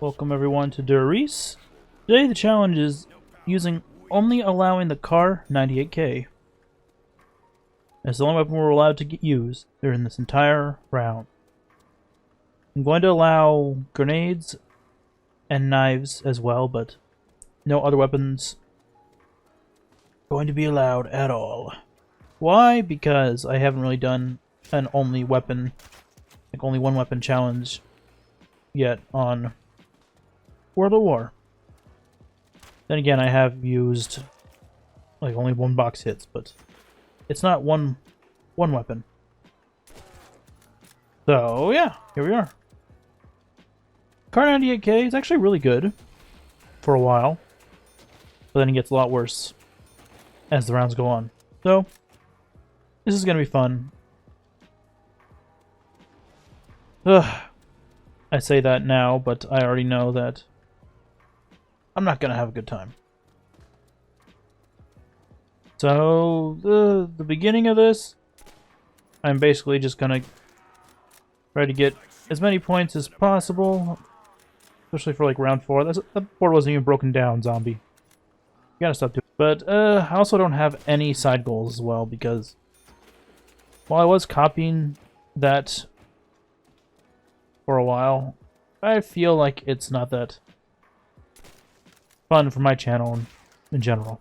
Welcome everyone to Riese. Today the challenge is only allowing the Kar98K. It's the only weapon we're allowed to use during this entire round. I'm going to allow grenades and knives as well, but no other weapons going to be allowed at all. Why? Because I haven't really done an only one weapon challenge yet on World of War. Then again, I have used like only one box hits, but it's not one weapon. So yeah, here we are. Kar98K is actually really good for a while, but then it gets a lot worse as the rounds go on. So this is gonna be fun. Ugh. I say that now, but I already know that I'm not gonna have a good time. So the beginning of this, I'm basically just gonna try to get as many points as possible, especially for like round 4. That board wasn't even broken down, zombie. You gotta stop doing it. But I also don't have any side goals as well, because while I was copying that for a while, I feel like it's not that fun for my channel in general.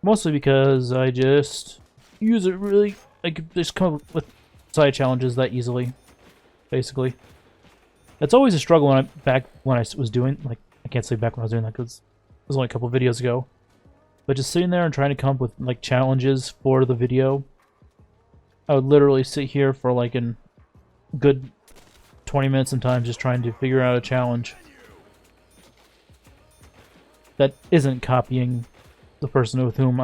Mostly because I just use it really, I could just come up with side challenges that easily, basically. That's always a struggle back when I was doing, like, I can't say back when I was doing that because it was only a couple of videos ago. But just sitting there and trying to come up with, like, challenges for the video, I would literally sit here for, like, a good 20 minutes sometimes just trying to figure out a challenge that isn't copying the person with whom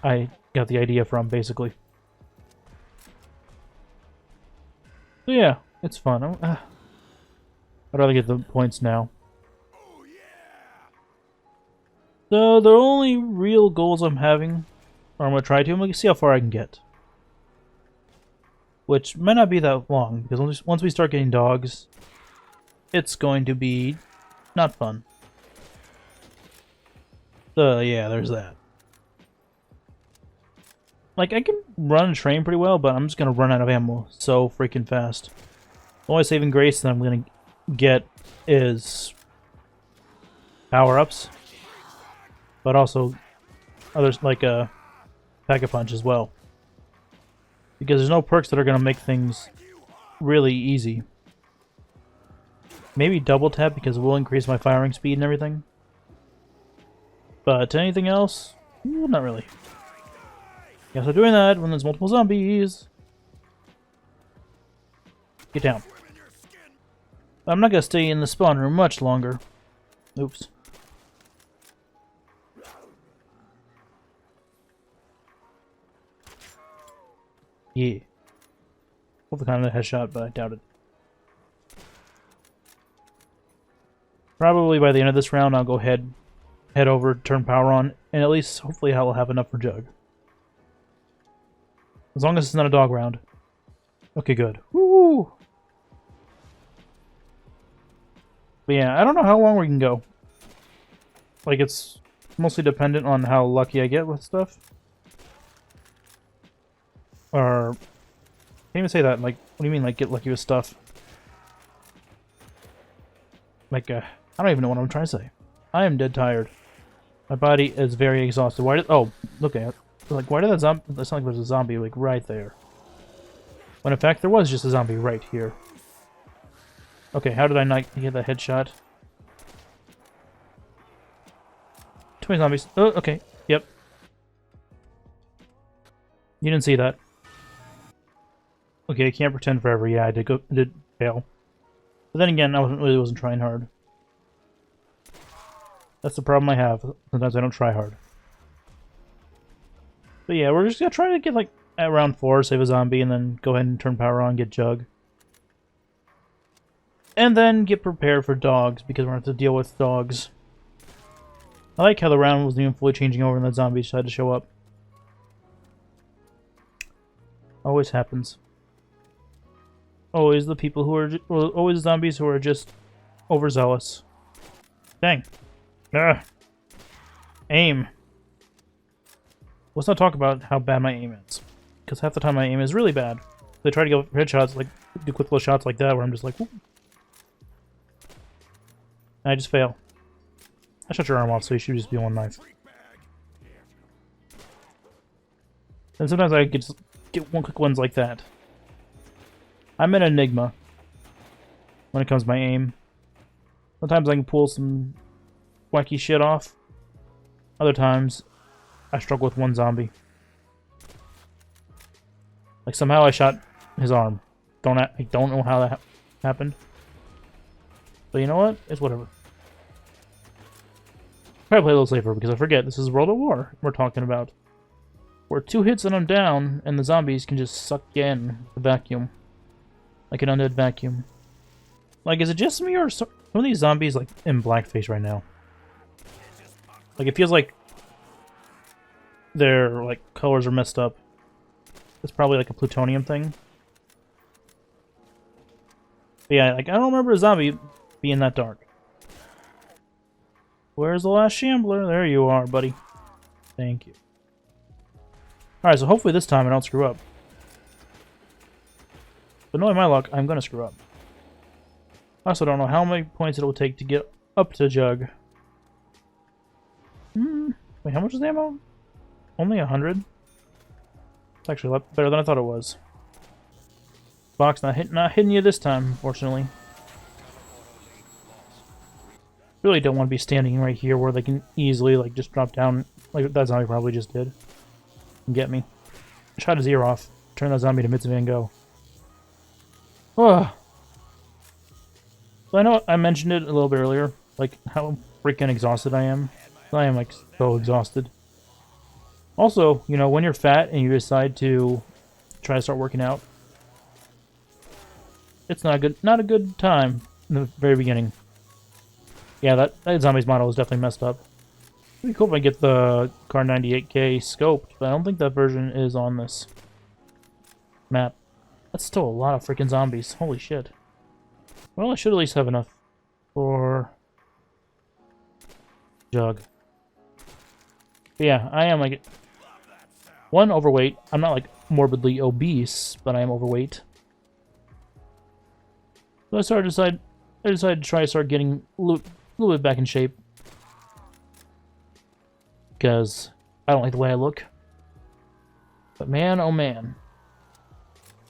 I got the idea from, basically. So yeah, it's fun. I'd rather get the points now. So the only real goals I'm having, or I'm going to try to, I'm going to see how far I can get. Which might not be that long, because once we start getting dogs, it's going to be not fun. So yeah, there's that. Like, I can run and train pretty well, but I'm just going to run out of ammo so freaking fast. The only saving grace that I'm going to get is power-ups, but also others like a Pack-a-Punch as well. Because there's no perks that are going to make things really easy. Maybe double tap because it will increase my firing speed and everything. But anything else? Not really. Guess I'm doing that when there's multiple zombies. Get down. I'm not going to stay in the spawn room much longer. Oops. Yeah. Hopefully kind of a headshot, but I doubt it. Probably by the end of this round, I'll go head over, turn power on, and at least hopefully I'll have enough for Jug. As long as it's not a dog round. Okay, good. Woo! But yeah, I don't know how long we can go. Like, it's mostly dependent on how lucky I get with stuff. Or, can't even say that. Like, what do you mean, like, get lucky with stuff? Like, I don't even know what I'm trying to say. I am dead tired. My body is very exhausted. Why did... Oh, look at it. Like, why did that zombie... It's not like there's a zombie, like, right there. When, in fact, there was just a zombie right here. Okay, how did I not get that headshot? Too many zombies. Oh, okay. Yep. You didn't see that. Okay, I can't pretend forever. Yeah, I did fail. But then again, I wasn't trying hard. That's the problem I have. Sometimes I don't try hard. But yeah, we're just gonna try to get like at round 4, save a zombie, and then go ahead and turn power on, get Jug. And then get prepared for dogs, because we're gonna have to deal with dogs. I like how the round wasn't even fully changing over and the zombies decided to show up. Always happens. Always the people who are... always zombies who are just overzealous. Dang. Ugh. Aim. Let's not talk about how bad my aim is. Because half the time my aim is really bad. They try to go for headshots, like, do quick little shots like that, where I'm just like, whoop. And I just fail. I shut your arm off, so you should just be one knife. And sometimes I get one quick ones like that. I'm an enigma when it comes to my aim. Sometimes I can pull some wacky shit off. Other times, I struggle with one zombie. Like somehow I shot his arm. I don't know how that happened. But you know what? It's whatever. Try to play a little safer because I forget this is World at War we're talking about. Where 2 hits and I'm down, and the zombies can just suck you in the vacuum. Like an undead vacuum. Like, is it just me or some of these zombies like in blackface right now? Like, it feels like their like colors are messed up. It's probably like a plutonium thing. But yeah, like I don't remember a zombie being that dark. Where's the last shambler? There you are, buddy. Thank you. Alright, so hopefully this time I don't screw up. But knowing my luck, I'm gonna screw up. I also don't know how many points it will take to get up to Jug. Wait, how much is the ammo? Only 100? It's actually a lot better than I thought it was. Box not hitting you this time, unfortunately. Really don't want to be standing right here where they can easily like just drop down like that zombie probably just did. And get me. Shot his ear off. Turn that zombie to Mitz Van Gogh. Oh. So I know I mentioned it a little bit earlier, like how freaking exhausted I am. I am like so exhausted. Also, you know, when you're fat and you decide to try to start working out, it's not a good time in the very beginning. Yeah, that zombie's model is definitely messed up. It'd be cool if I get the Kar98K scoped, but I don't think that version is on this map. That's still a lot of freaking zombies. Holy shit. Well, I should at least have enough for Jug. But yeah, I am like one overweight. I'm not like morbidly obese, but I am overweight. So I decided to try to start getting a little bit back in shape. Because I don't like the way I look. But man, oh man.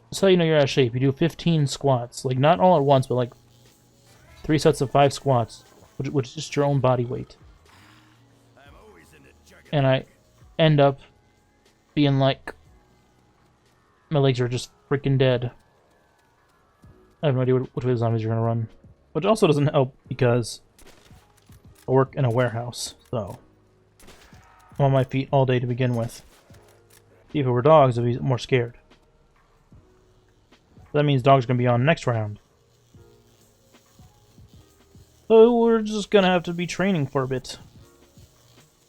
That's how you know you're out of shape. You do 15 squats. Like, not all at once, but like 3 sets of 5 squats. Which is just your own body weight. And I end up being like... my legs are just freaking dead. I have no idea which way the zombies are going to run. Which also doesn't help because I work in a warehouse, so I'm on my feet all day to begin with. If it were dogs, I'd be more scared. That means dogs are going to be on next round. So we're just going to have to be training for a bit.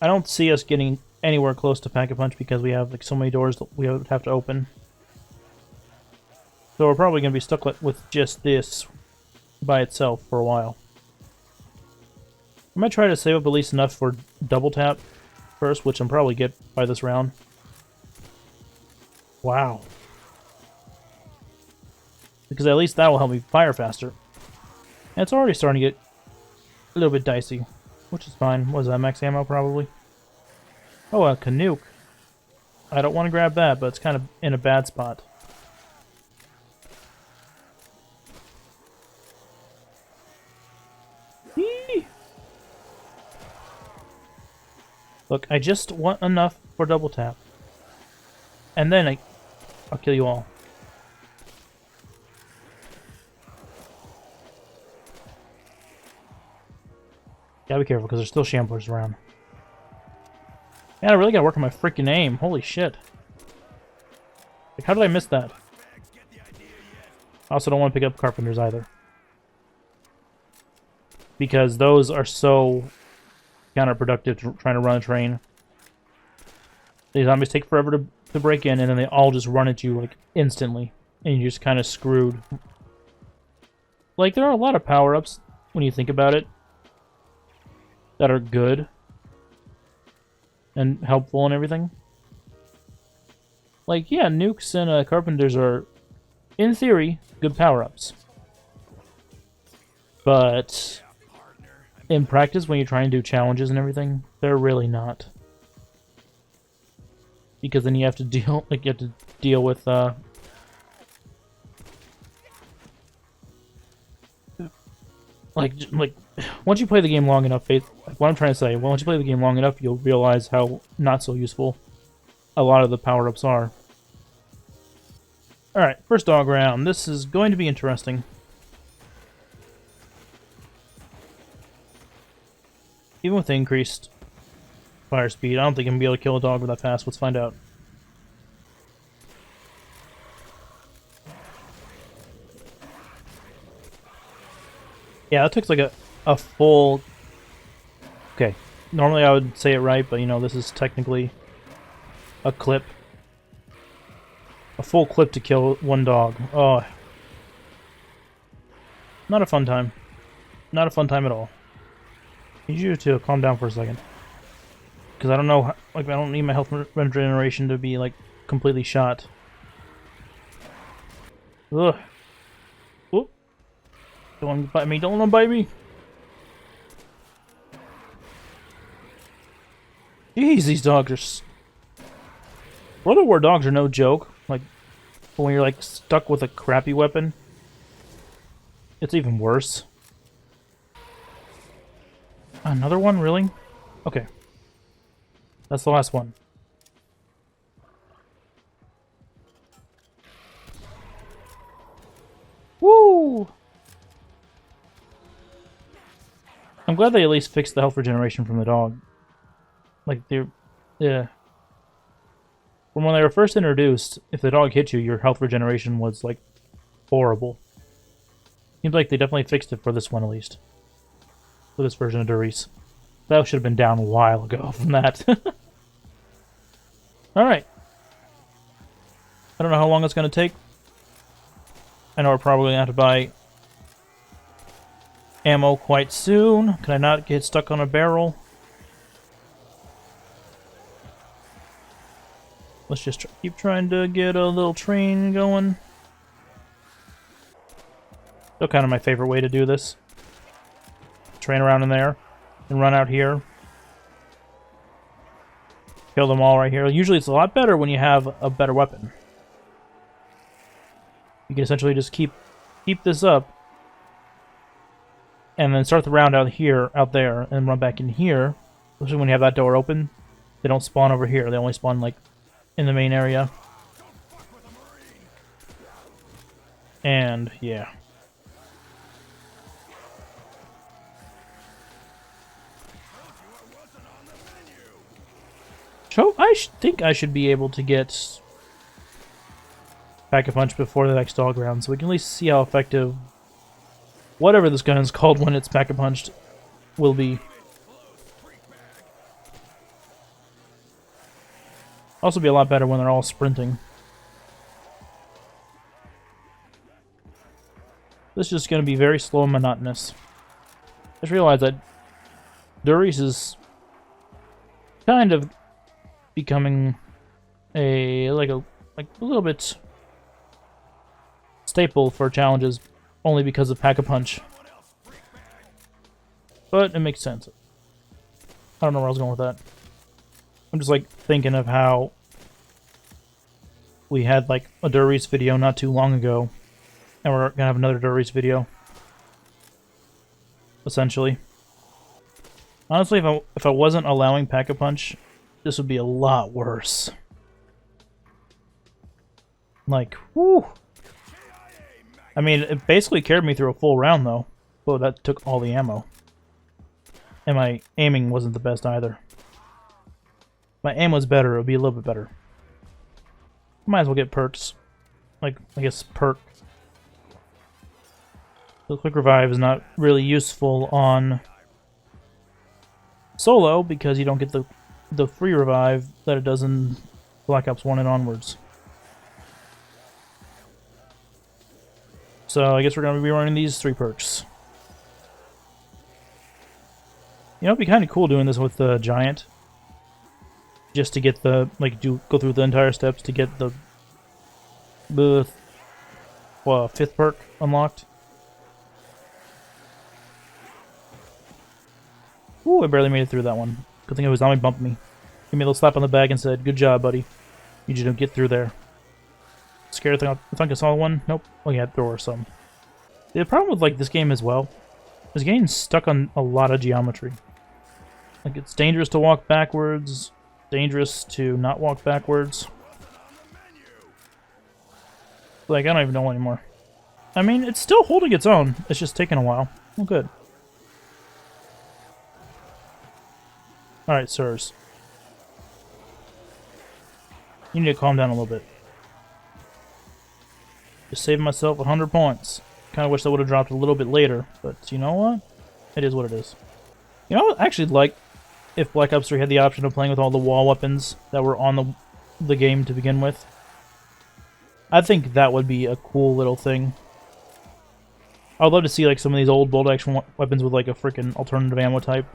I don't see us getting anywhere close to Pack-a-Punch because we have like so many doors that we have to open. So we're probably going to be stuck with just this by itself for a while. I might try to save up at least enough for double tap first, which I'm probably get by this round. Wow. Because at least that will help me fire faster. And it's already starting to get a little bit dicey, which is fine. What is that, max ammo probably? Oh, a Canuck. I don't want to grab that, but it's kind of in a bad spot. Look, I just want enough for double tap. And then I'll kill you all. Gotta be careful because there's still shamblers around. Man, I really gotta work on my freaking aim. Holy shit. Like, how did I miss that? I also don't want to pick up carpenters either. Because those are so counterproductive to trying to run a train. These zombies take forever to break in, and then they all just run at you like instantly. And you're just kind of screwed Like, there are a lot of power-ups, when you think about it, that are good and helpful and everything. Like, yeah, nukes and carpenters are, in theory, good power-ups. But in practice, when you try and do challenges and everything, they're really not. Because then you have to deal, like, you have to deal with, like, once you play the game long enough, like, what I'm trying to say, once you play the game long enough, you'll realize how not so useful a lot of the power-ups are. Alright, first dog round. This is going to be interesting. Even with the increased fire speed, I don't think I'm going to be able to kill a dog that fast. Let's find out. Yeah, that took like a full... Okay, normally I would say it right, but you know, this is technically a clip. A full clip to kill one dog. Oh. Not a fun time. Not a fun time at all. I need you to calm down for a second. Because I don't know, like, I don't need my health regeneration to be, like, completely shot. Ugh. Whoop. Don't want to bite me, don't want to bite me! Jeez, these dogs are... World of War dogs are no joke. Like, when you're, like, stuck with a crappy weapon, it's even worse. Another one? Really? Okay. That's the last one. Woo! I'm glad they at least fixed the health regeneration from the dog. Like, they're... Yeah. From when they were first introduced, if the dog hit you, your health regeneration was, like, horrible. Seems like they definitely fixed it for this one, at least. For this version of Riese. That should have been down a while ago from that. Alright. I don't know how long it's going to take. I know we're probably going to have to buy ammo quite soon. Can I not get stuck on a barrel? Let's just keep trying to get a little train going. Still kind of my favorite way to do this. Train around in there and run out here. Kill them all right here. Usually it's a lot better when you have a better weapon. You can essentially just keep this up and then start the round out there and run back in here. Especially when you have that door open. They don't spawn over here. They only spawn like in the main area. And yeah. So I think I should be able to get Pack-a-Punch before the next dog round, so we can at least see how effective whatever this gun is called when it's Pack-a-Punched will be. Also be a lot better when they're all sprinting. This is just going to be very slow and monotonous. I just realized that Riese is kind of becoming a little bit staple for challenges only because of Pack-a-Punch. But it makes sense. I don't know where I was going with that. I'm just like thinking of how we had like a Riese video not too long ago, and we're gonna have another Riese video. Essentially. Honestly, if I wasn't allowing Pack-a-Punch, this would be a lot worse. Like, whoo! I mean, it basically carried me through a full round, though. But that took all the ammo. And my aiming wasn't the best, either. If my aim was better, it would be a little bit better. Might as well get perks. Like, I guess, perk. The quick revive is not really useful on solo, because you don't get the free revive that it does in Black Ops 1 and onwards. So I guess we're going to be running these 3 perks. You know, it'd be kind of cool doing this with the Giant. Just to get the, like, go through the entire steps to get the 5th perk unlocked. Ooh, I barely made it through that one. Good thing it was zombie bumped me. Gave me a little slap on the back and said, "Good job, buddy. Need you to get through there." Scared I think I saw one. Nope. Oh yeah, there were some. The problem with like this game as well is getting stuck on a lot of geometry. Like it's dangerous to walk backwards, dangerous to not walk backwards. Like I don't even know anymore. I mean, it's still holding its own. It's just taking a while. Well, good. Alright, sirs. You need to calm down a little bit. Just saved myself 100 points. Kind of wish I would have dropped a little bit later, but you know what? It is what it is. You know, I actually like if Black Ops 3 had the option of playing with all the wall weapons that were on the game to begin with. I think that would be a cool little thing. I would love to see like some of these old bolt action weapons with like a freaking alternative ammo type.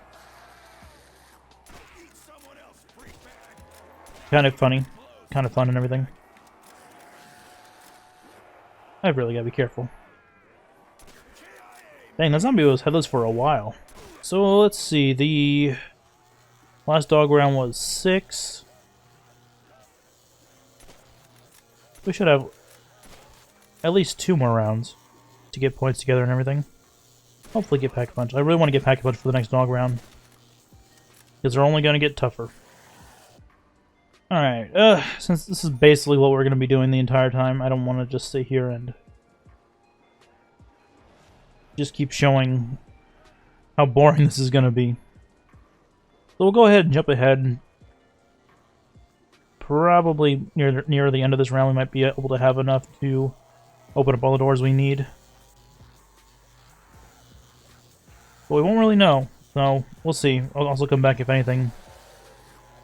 Kind of funny. Kind of fun and everything. I've really got to be careful. Dang, that zombie was headless for a while. So let's see, the last dog round was 6. We should have at least 2 more rounds to get points together and everything. Hopefully get Pack-a-Punch. I really want to get Pack-a-Punch for the next dog round. Because they're only going to get tougher. Alright, since this is basically what we're going to be doing the entire time, I don't want to just sit here and just keep showing how boring this is going to be. So we'll go ahead and jump ahead. Probably near the end of this round we might be able to have enough to open up all the doors we need. But we won't really know, so we'll see. I'll also come back if anything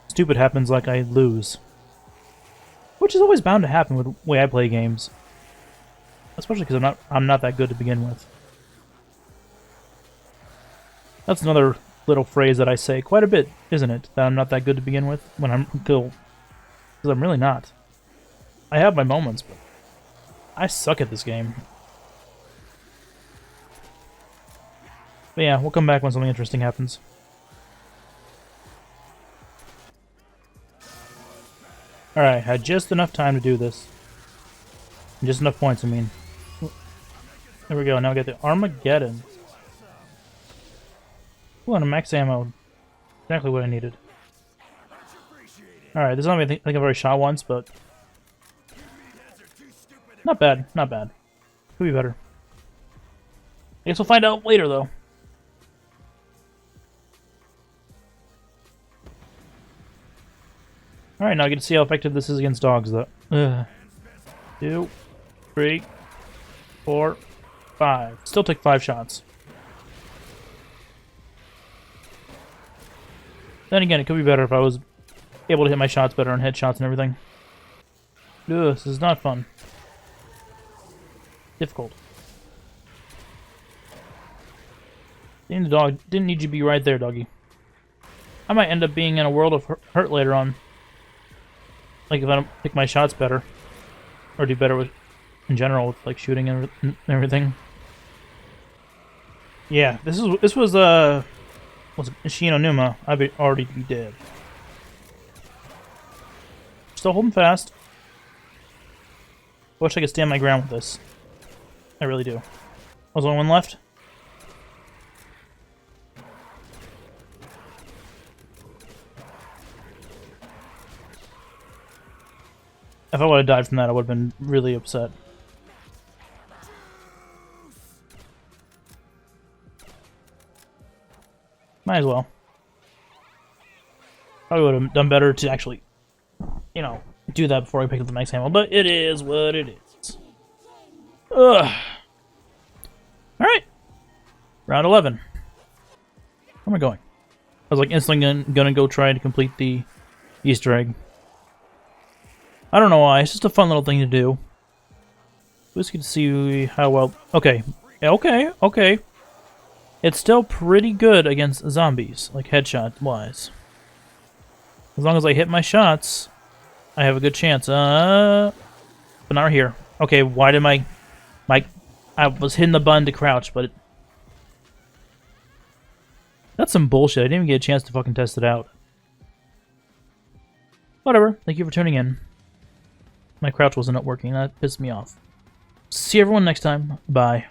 stupid happens, like I lose. Which is always bound to happen with the way I play games. Especially because I'm not that good to begin with. That's another little phrase that I say quite a bit, isn't it? That I'm not that good to begin with when I'm because I'm really not. I have my moments, but I suck at this game. But yeah, we'll come back when something interesting happens. Alright, had just enough time to do this. Just enough points, I mean. There we go, now we get the Armageddon. Ooh, and a max ammo. Exactly what I needed. Alright, this is something I think I've already shot once, but not bad, not bad. Could be better. I guess we'll find out later, though. Alright, now I get to see how effective this is against dogs, though. 2, 3, 4, 5. Still took 5 shots. Then again, it could be better if I was able to hit my shots better on headshots and everything. Ugh, this is not fun. Difficult. Seeing the dog didn't need you to be right there, doggy. I might end up being in a world of hurt later on. Like if I don't pick my shots better, or do better with, in general, with like shooting and everything. Yeah, this was Shino Numa. I'd already be dead. Still holding fast. Wish I could stand my ground with this. I really do. Was there only one left? If I would have died from that, I would have been really upset. Might as well. Probably would have done better to actually, you know, do that before I pick up the max ammo, but it is what it is. Ugh. Alright. Round 11. Where am I going? I was like instantly gonna go try to complete the Easter egg. I don't know why, it's just a fun little thing to do. Let's get to see how well... Okay. Okay. It's still pretty good against zombies, like headshot-wise. As long as I hit my shots, I have a good chance. But not here. Okay, why did my... I was hitting the button to crouch, but... That's some bullshit. I didn't even get a chance to fucking test it out. Whatever. Thank you for tuning in. My crouch wasn't working. That pissed me off. See everyone next time. Bye.